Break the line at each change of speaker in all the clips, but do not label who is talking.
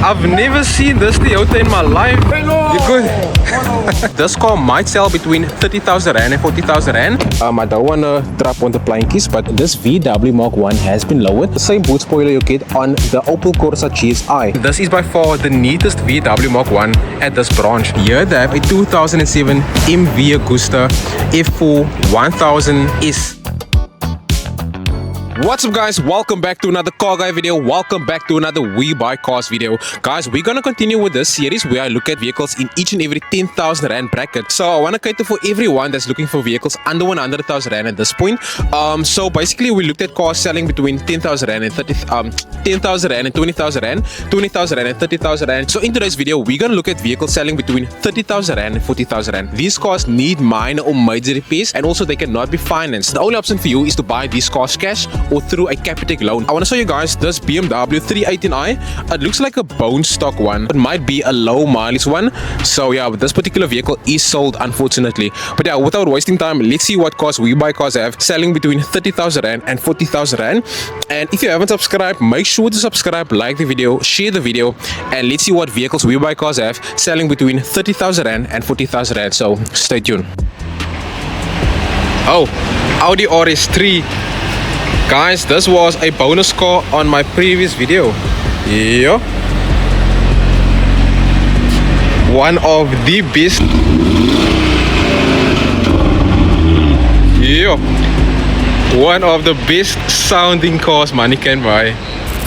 I've never seen this Toyota in my life. You good? This car might sell between 30,000 Rand and 40,000 Rand. I don't want to drop on the plankies, but this VW Mark 1 has been lowered. The same boot spoiler you get on the Opel Corsa GSI. This is by far the neatest VW Mark 1 at this branch. Here they have a 2007 MV Agusta F4 1000S. What's up guys, welcome back to another car guy video. Welcome back to another We Buy Cars video. Guys, we're gonna continue with this series where I look at vehicles in each and every 10,000 Rand bracket. So I want to cater for everyone that's looking for vehicles under 100,000 Rand at this point. So basically we looked at cars selling between 10,000 Rand and 10,000 Rand and 20,000 Rand, 20,000 Rand and 30,000 Rand. So in today's video we're gonna look at vehicles selling between 30,000 Rand and 40,000 Rand. These cars need minor or major repairs, and also they cannot be financed. The only option for you is to buy these cars cash or through a Capitec loan. I want to show you guys this BMW 318i. It looks like a bone stock one. It might be a low mileage one. So yeah, this particular vehicle is sold unfortunately. But yeah, without wasting time, let's see what cars We Buy Cars have selling between 30,000 Rand and 40,000 Rand. And if you haven't subscribed, make sure to subscribe, like the video, share the video, and let's see what vehicles We Buy Cars have selling between 30,000 Rand and 40,000 Rand. So stay tuned. Oh, Audi RS3. Guys, this was a bonus car on my previous video. Yeah. One of the best. Yeah. One of the best sounding cars money can buy.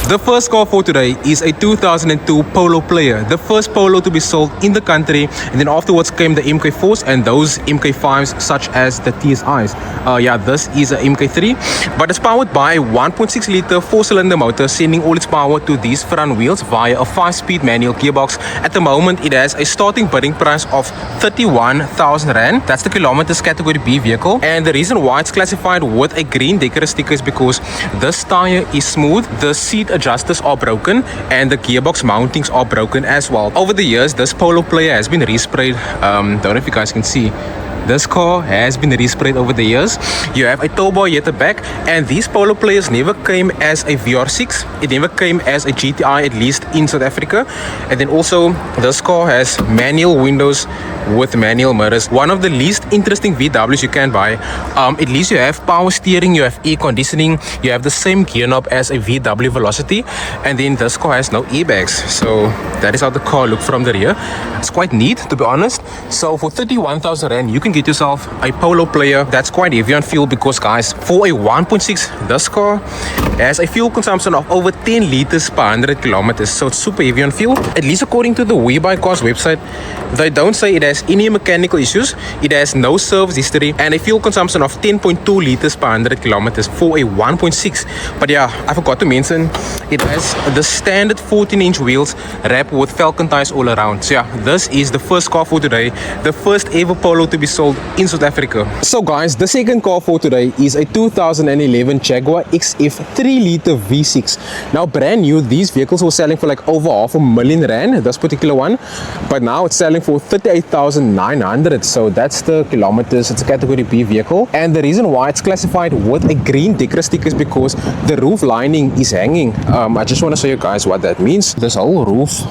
The first car for today is a 2002 Polo Playa, the first Polo to be sold in the country, and then afterwards came the Mk4s and those Mk5s such as the TSIs. Yeah, this is a Mk3, but it's powered by a 1.6 liter 4-cylinder motor, sending all its power to these front wheels via a 5-speed manual gearbox. At the moment, it has a starting bidding price of 31,000 Rand. That's the kilometers category B vehicle, and the reason why it's classified with a green decorative sticker is because this tire is smooth, the seat adjusters are broken, and the gearbox mountings are broken as well. Over the years, this Polo Playa has been resprayed. Don't know if you guys can see. This car has been resprayed over the years. You have a tow bar at the back, and these Polo Playas never came as a VR6. It never came as a GTI, at least in South Africa. And then also, this car has manual windows with manual mirrors. One of the least interesting VWs you can buy. At least you have power steering, you have air conditioning, you have the same gear knob as a VW Velocity, and then this car has no airbags. So that is how the car looks from the rear. It's quite neat, to be honest. So for 31,000 Rand, you can get yourself a Polo Playa. That's quite heavy on fuel because, guys, for a 1.6, this car has a fuel consumption of over 10 liters per 100 kilometers. So it's super heavy on fuel. At least according to the We Buy Cars website, they don't say it has any mechanical issues. It has no service history and a fuel consumption of 10.2 liters per 100 kilometers for a 1.6. But yeah, I forgot to mention, it has the standard 14-inch wheels wrapped with Falcon tires all around. So yeah, this is the first car for today, the first ever Polo to be sold in South Africa. So guys, the second car for today is a 2011 Jaguar XF 3-liter V6. Now brand new, these vehicles were selling for like over $500,000 Rand, this particular one, but now it's selling for 38,900. So that's the kilometers. It's a category B vehicle, and the reason why it's classified with a green decorative sticker is because the roof lining is hanging. I just want to show you guys what that means. This whole roof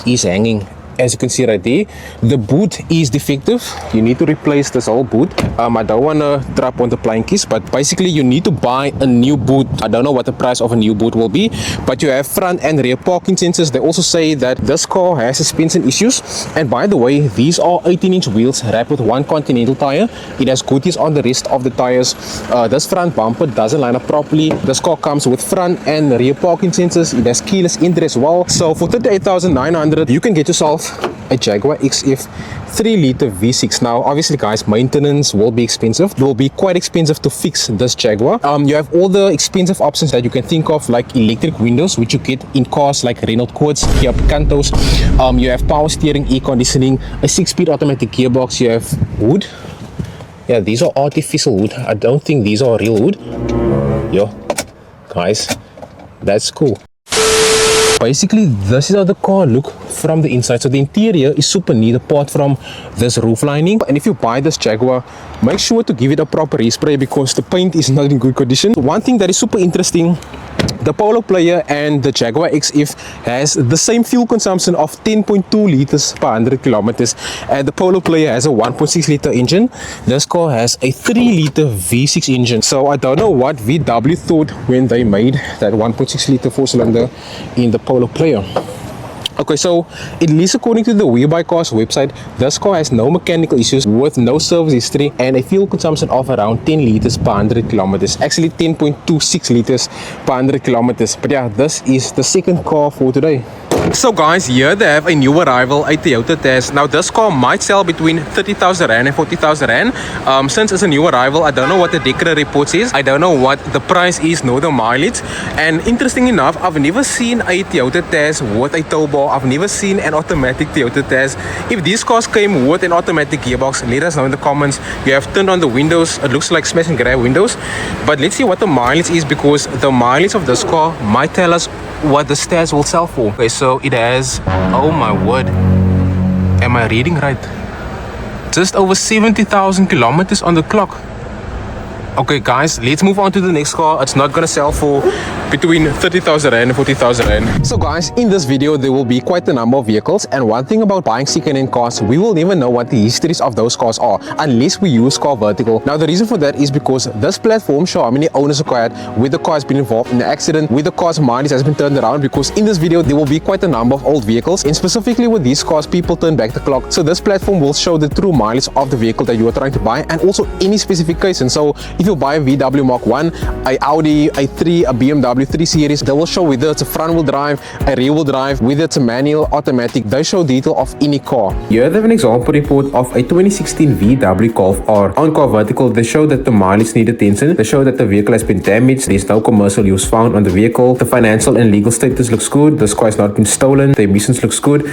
is hanging. As you can see right there, the boot is defective. You need to replace this whole boot. I don't want to drop on the plankies, but basically you need to buy a new boot. I don't know what the price of a new boot will be, but you have front and rear parking sensors. They also say that this car has suspension issues, and by the way, these are 18-inch wheels wrapped with one Continental tire. It has goodies on the rest of the tires. This front bumper doesn't line up properly. This car comes with front and rear parking sensors. It has keyless entry as well. So for 38,900, you can get yourself a Jaguar XF 3-liter V6. Now obviously guys, maintenance will be expensive. It will be quite expensive to fix this Jaguar. You have all the expensive options that you can think of, like electric windows, which you get in cars like Renault Quads, Kia Picantos. You have power steering, air conditioning, a 6-speed automatic gearbox. You have wood. Yeah, these are artificial wood. I don't think these are real wood. Yo guys, that's cool. Basically, this is how the car look from the inside. So the interior is super neat apart from this roof lining. And if you buy this Jaguar, make sure to give it a proper respray because the paint is not in good condition. One thing that is super interesting the Polo Playa and the Jaguar XF has the same fuel consumption of 10.2 liters per 100 kilometers, and the Polo Playa has a 1.6 liter engine. This car has a 3 liter V6 engine. So I don't know what VW thought when they made that 1.6 liter 4-cylinder in the Polo Playa. Okay, so at least according to the Webuycars website, this car has no mechanical issues with no service history and a fuel consumption of around 10 liters per 100 kilometers. Actually 10.26 liters per 100 kilometers. But yeah, this is the second car for today. So guys, here they have a new arrival, a Toyota Tazz. Now this car might sell between 30,000 rand and 40,000 rand. Since it's a new arrival, I don't know what the Decra report says. I don't know what the price is nor the mileage. And interesting enough, I've never seen a Toyota Tazz with a tow bar. I've never seen an automatic Toyota Tazz. If these cars came with an automatic gearbox, let us know in the comments. You have turned on the windows. It looks like smash and grab windows. But let's see what the mileage is, because the mileage of this car might tell us what the Tazz will sell for. Okay, so it has, oh my word, am I reading right? Just over 70,000 kilometers on the clock. Okay guys, let's move on to the next car. It's not gonna sell for between 30,000 rand and 40,000 rand. So guys, in this video there will be quite a number of vehicles, and one thing about buying second-hand cars, we will never know what the histories of those cars are unless we use Carvertical. Now the reason for that is because this platform shows how many owners acquired, where the car has been involved in an accident, where the car's mileage has been turned around, because in this video there will be quite a number of old vehicles, and specifically with these cars people turn back the clock. So this platform will show the true mileage of the vehicle that you are trying to buy, and also any specifications. So if you buy a VW Mark 1, a Audi A3, a BMW 3 Series, they will show whether it's a front wheel drive, a rear wheel drive, whether it's a manual, automatic. They show detail of any car. Here they have an example report of a 2016 VW Golf R. On Carvertical, they show that the mileage needs attention. They show that the vehicle has been damaged. There's no commercial use found on the vehicle. The financial and legal status looks good. This car has not been stolen. The emissions looks good.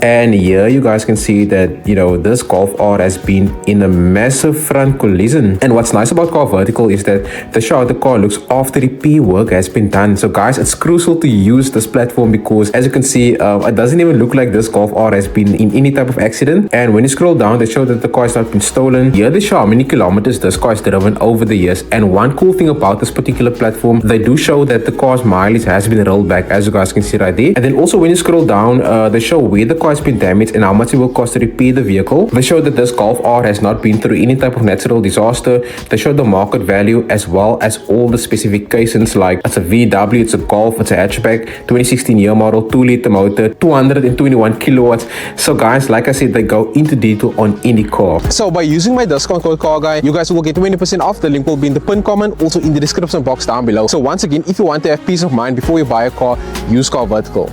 And here you guys can see that, you know, this Golf R has been in a massive front collision. And what's nice about Carvertical is that they show how the car looks after repair work has been done. So guys, it's crucial to use this platform because as you can see, it doesn't even look like this Golf R has been in any type of accident. And when you scroll down, they show that the car has not been stolen. Here they show how many kilometers this car has driven over the years. And one cool thing about this particular platform, they do show that the car's mileage has been rolled back, as you guys can see right there. And then also when you scroll down, they show where the car has been damaged and how much it will cost to repair the vehicle. They show that this Golf R has not been through any type of natural disaster. They show the market value as well as all the specifications, like it's a VW, it's a Golf, it's a hatchback, 2016 year model, 2-liter motor, 221 kilowatts. So guys, like I said, they go into detail on any car. So by using my discount code CARGUY, you guys will get 20% off. The link will be in the pinned comment, also in the description box down below. So once again, if you want to have peace of mind before you buy a car, use Carvertical.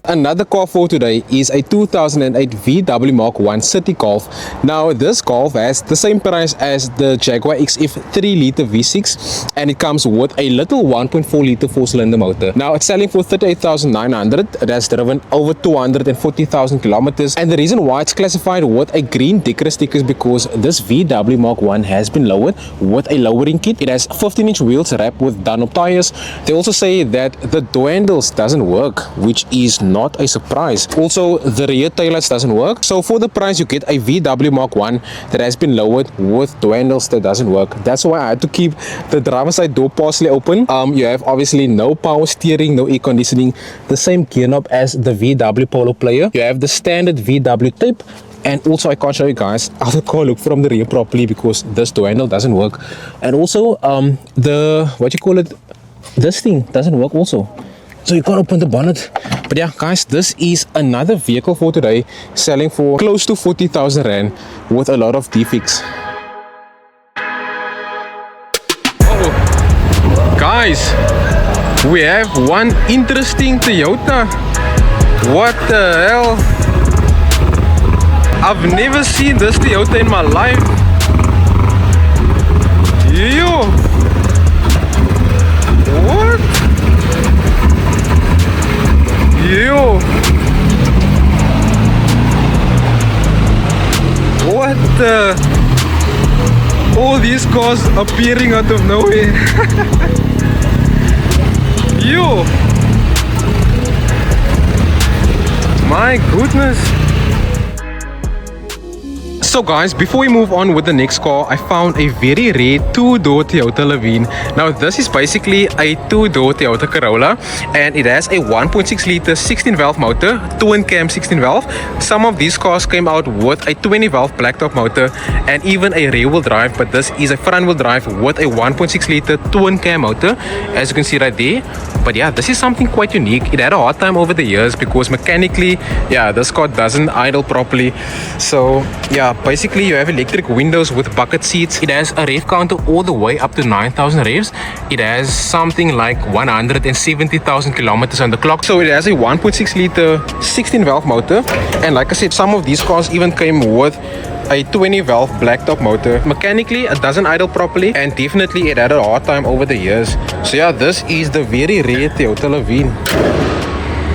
Another car for today is a 2008 Vw Mk1 Citi Golf. Now this Golf has the same price as the Jaguar XF 3-liter V6, and it comes with a little 1.4-liter 4-cylinder motor. Now it's selling for 38,900. It has driven over 240,000 kilometers, and the reason why it's classified with a green Decra sticker is because this Vw Mk1 has been lowered with a lowering kit. It has 15-inch wheels wrapped with Dunlop tires. They also say that the door handles doesn't work, which is not a surprise. Also, the rear taillights doesn't work. So for the price, you get a VW Mark 1 that has been lowered with door handles that doesn't work. That's why I had to keep the driver's side door partially open. You have obviously no power steering, no air conditioning, the same gear knob as the Vw Polo Playa. You have the standard VW tape. And also I can't show you guys how the car look from the rear properly because this door handle doesn't work. And also this thing doesn't work also. So you can't open the bonnet. But yeah guys, this is another vehicle for today, selling for close to 40,000 rand with a lot of defects. Oh guys, we have one interesting Toyota. What the hell? I've never seen this Toyota in my life. Yo, what? Yo, what the? All these cars appearing out of nowhere. Yo, my goodness. So guys, before we move on with the next car, I found a very rare two-door Toyota Levin. Now this is basically a two-door Toyota Corolla, and it has a 1.6 liter 16 valve motor, twin cam 16 valve. Some of these cars came out with a 20 valve blacktop motor and even a rear wheel drive, but this is a front wheel drive with a 1.6 liter twin cam motor, as you can see right there. But yeah, this is something quite unique. It had a hard time over the years because mechanically, yeah, this car doesn't idle properly. So yeah, basically you have electric windows with bucket seats. It has a rev counter all the way up to 9,000 revs. It has something like 170,000 kilometers on the clock. So it has a 1.6 liter 16 valve motor, and like I said, some of these cars even came with a 20 valve blacktop motor. Mechanically it doesn't idle properly, and definitely it had a hard time over the years. So yeah, this is the very rare Toyota Levin.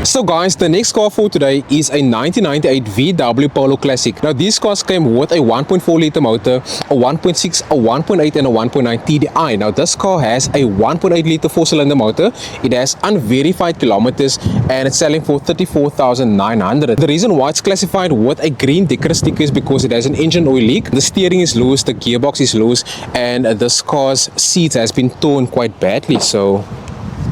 So guys, the next car for today is a 1998 Vw Polo Classic. Now these cars came with a 1.4 liter motor, a 1.6, a 1.8 and a 1.9 TDI. Now this car has a 1.8 liter 4-cylinder motor. It has unverified kilometers and it's selling for 34,900. The reason why it's classified with a green Dicker sticker is because it has an engine oil leak. The steering is loose, the gearbox is loose, and this car's seat has been torn quite badly. So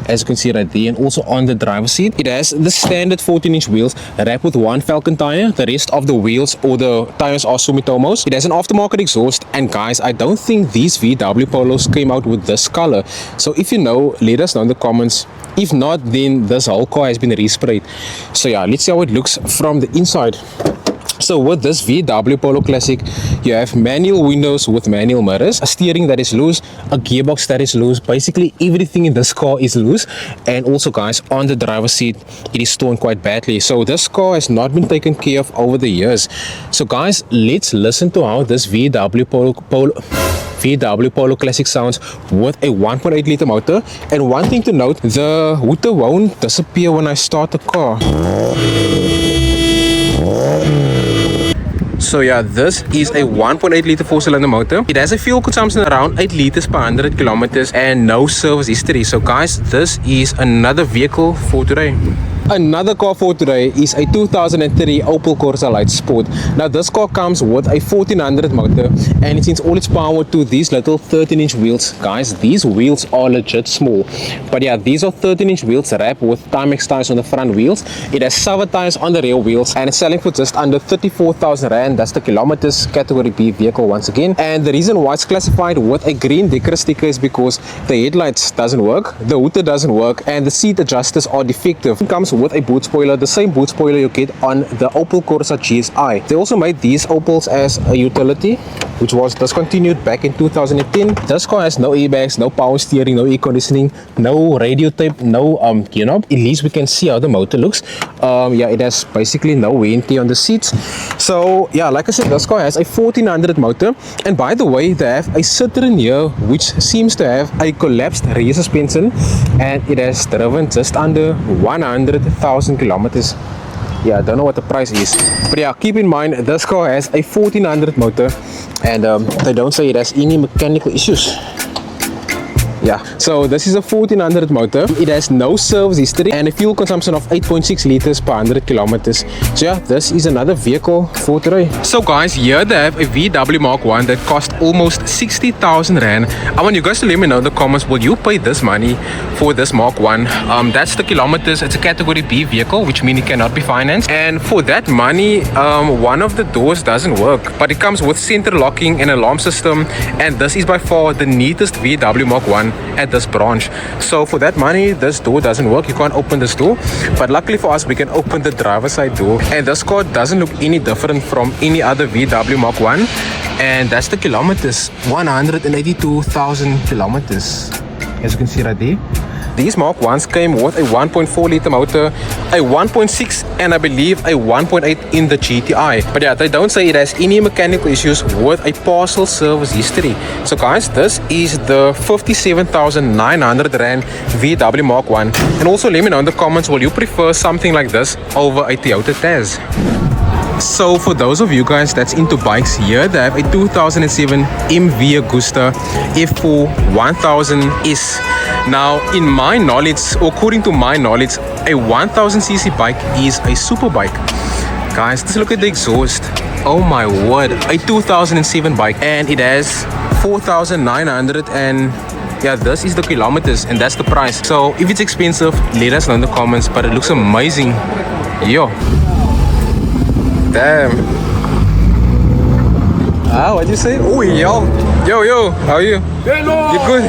as you can see right there, and also on the driver's seat, it has the standard 14-inch wheels wrapped with one Falcon tire. The rest of the wheels or the tires are Sumitomos. It has an aftermarket exhaust, and guys, I don't think these VW Polos came out with this color. So if you know, let us know in the comments. If not, then this whole car has been resprayed. So yeah, let's see how it looks from the inside. So with this Vw Polo Classic, you have manual windows with manual mirrors, a steering that is loose, a gearbox that is loose. Basically everything in this car is loose. And also guys, on the driver's seat, it is torn quite badly. So this car has not been taken care of over the years. So guys, let's listen to how this Vw Polo Classic sounds with a 1.8 liter motor. And one thing to note, the hooter won't disappear when I start the car. So yeah, this is a 1.8 liter 4-cylinder motor. It has a fuel consumption around 8 liters per 100 kilometers and no service history. So guys, this is another vehicle for today. Another car for today is a 2003 Opel Corsa Lite Sport. Now this car comes with a 1400 motor, and it sends all its power to these little 13-inch wheels. Guys, these wheels are legit small, but yeah, these are 13-inch wheels wrapped with Timex tires on the front wheels. It has Sauber tires on the rear wheels, and it's selling for just under 34,000 rand. That's the kilometers, category B vehicle once again. And the reason why it's classified with a green Dicker sticker is because the headlights doesn't work, the hooter doesn't work, and the seat adjusters are defective. It comes with a boot spoiler, the same boot spoiler you get on the Opel Corsa GSI. They also made these Opels as a utility, which was discontinued back in 2010. This car has no airbags, no power steering, no air conditioning, no radio tape, no gear knob. At least we can see how the motor looks. Yeah, it has basically no wear and tear on the seats. So yeah, like I said, this car has a 1400 motor, and by the way, they have a Citroen here which seems to have a collapsed rear suspension, and it has driven just under 100,000 kilometers. Yeah, I don't know what the price is, but yeah, keep in mind this car has a 1400 motor, and they don't say it has any mechanical issues. Yeah, so this is a 1400 motor. It has no service history and a fuel consumption of 8.6 liters per 100 kilometers. So yeah, this is another vehicle for today. So guys, here they have a VW Mark 1 that cost almost 60,000 rand. I want you guys to let me know in the comments, will you pay this money for this Mark 1? That's the kilometers. It's a category B vehicle, which means it cannot be financed. And for that money, one of the doors doesn't work, but it comes with center locking and alarm system. And this is by far the neatest VW Mark 1 at this branch. So for that money, this door doesn't work. You can't open this door, but luckily for us, we can open the driver's side door, and this car doesn't look any different from any other VW Mark 1. And that's the kilometers, 182,000 kilometers, as you can see right there. These Mark 1s came with a 1.4 liter motor, a 1.6 and I believe a 1.8 in the GTI. But yeah, they don't say it has any mechanical issues with a partial service history. So guys, this is the 57,900 rand VW Mark 1. And also let me know in the comments, will you prefer something like this over a Toyota Tazz? So for those of you guys that's into bikes, here they have a 2007 MV Agusta F4 1000S. Now in my knowledge, or according to my knowledge, a 1000cc bike is a super bike. Guys, just look at the exhaust. Oh my word, a 2007 bike, and it has 4,900 and yeah, this is the kilometers and that's the price. So if it's expensive, let us know in the comments, but it looks amazing. Yo, damn. Ah, what'd you say? Oh, yo, how are you?
Hello.
You good?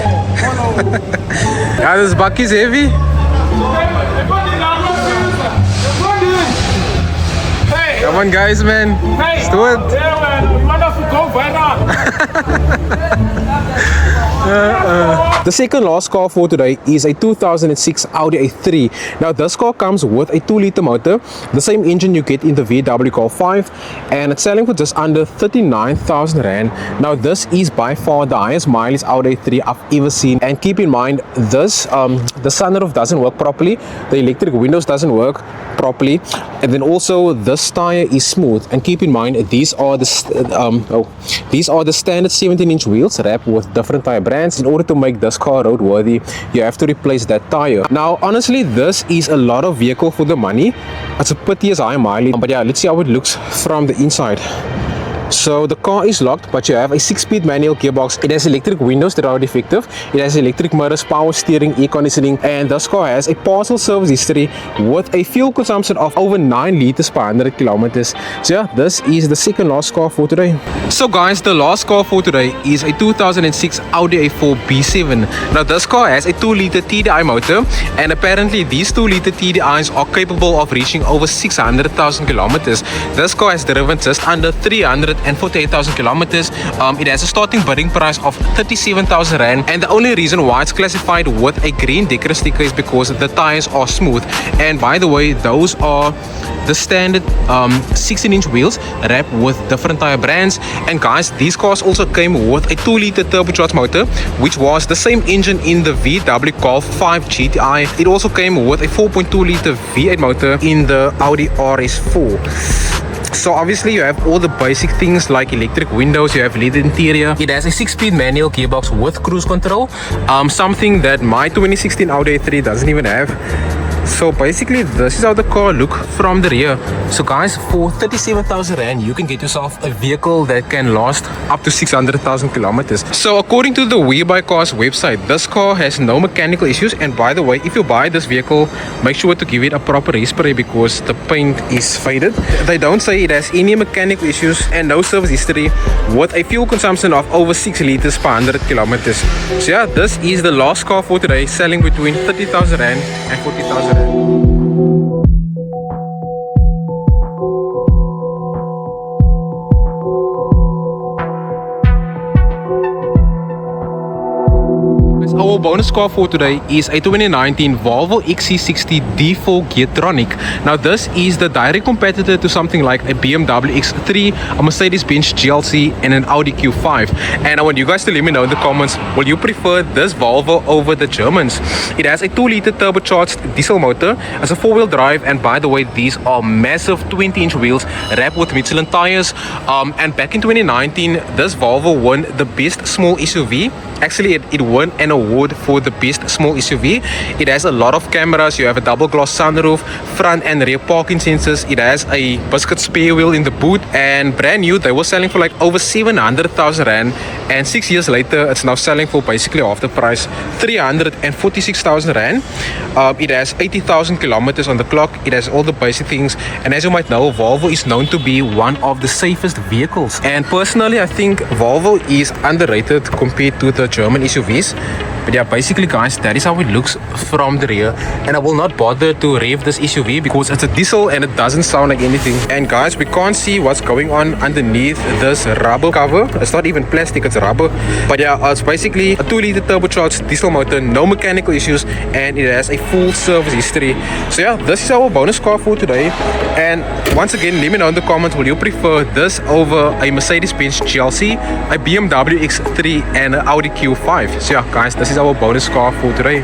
Yeah, this buck is heavy. Come on, guys, man. Let's do it.
Yeah, man. You want us to go right now?
The second last car for today is a 2006 Audi A3. Now this car comes with a 2-liter motor, the same engine you get in the Vw Golf 5, and it's selling for just under 39,000 Rand. Now this is by far the highest mileage Audi A3 I've ever seen, and keep in mind this the sunroof doesn't work properly, the electric windows doesn't work properly, and then also this tire is smooth. And keep in mind these are the standard 17-inch wheels wrapped with different tire brands. In order to make this car roadworthy, you have to replace that tire. Now honestly, this is a lot of vehicle for the money. It's a pity it's high mileage, but yeah, let's see how it looks from the inside. So the car is locked, but you have a 6-speed manual gearbox. It has electric windows that are defective. It has electric mirrors, power steering, air conditioning, and this car has a partial service history with a fuel consumption of over 9 liters per 100 kilometers. So yeah, this is the second last car for today. So guys, the last car for today is a 2006 Audi A4 B7. Now this car has a 2-liter TDI motor, and apparently these 2-liter TDIs are capable of reaching over 600,000 kilometers. This car has driven just under 348,000 kilometers. It has a starting bidding price of 37,000 Rand, and the only reason why it's classified with a green decorative sticker is because the tires are smooth. And by the way, those are the standard 16-inch wheels wrapped with different tire brands. And guys, these cars also came with a 2-liter turbocharged motor, which was the same engine in the Vw Golf 5 GTI. It also came with a 4.2-liter V8 motor in the Audi RS3. So obviously you have all the basic things like electric windows, you have leather interior. It has a 6-speed manual gearbox with cruise control, something that my 2016 Audi A3 doesn't even have. So basically this is how the car look from the rear. So guys, for 37,000 Rand you can get yourself a vehicle that can last up to 600,000 kilometers. So according to the Webuycars website, this car has no mechanical issues. And by the way, if you buy this vehicle, make sure to give it a proper respray because the paint is faded. They don't say it has any mechanical issues and no service history, with a fuel consumption of over 6 liters per 100 kilometers. So yeah, this is the last car for today, selling between 30,000 Rand and 40,000 Rand. Our bonus car for today is a 2019 Volvo XC60 D4 Geartronic. Now this is the direct competitor to something like a BMW X3, a Mercedes-Benz GLC, and an Audi Q5. And I want you guys to let me know in the comments, will you prefer this Volvo over the Germans? It has a 2-liter turbocharged diesel motor, as a 4-wheel drive, and by the way, these are massive 20-inch wheels wrapped with Michelin tires. And back in 2019, this Volvo won the best small SUV. Actually, it won an award for the best small SUV. It has a lot of cameras. You have a double glass sunroof, front and rear parking sensors. It has a biscuit spare wheel in the boot, and brand new they were selling for like over 700,000 Rand, and 6 years later it's now selling for basically half the price, 346,000 Rand. It has 80,000 kilometers on the clock. It has all the basic things, and as you might know, Volvo is known to be one of the safest vehicles, and personally I think Volvo is underrated compared to the German SUVs. But yeah, basically guys, that is how it looks from the rear, and I will not bother to rev this SUV because it's a diesel and it doesn't sound like anything. And guys, we can't see what's going on underneath this rubber cover. It's not even plastic, it's rubber. But yeah, it's basically a 2-liter turbocharged diesel motor, no mechanical issues, and it has a full service history. So yeah, this is our bonus car for today. And once again, let me know in the comments, will you prefer this over a Mercedes-Benz GLC, a BMW X3, and an Audi Q5? So yeah guys, this is our bonus car for today.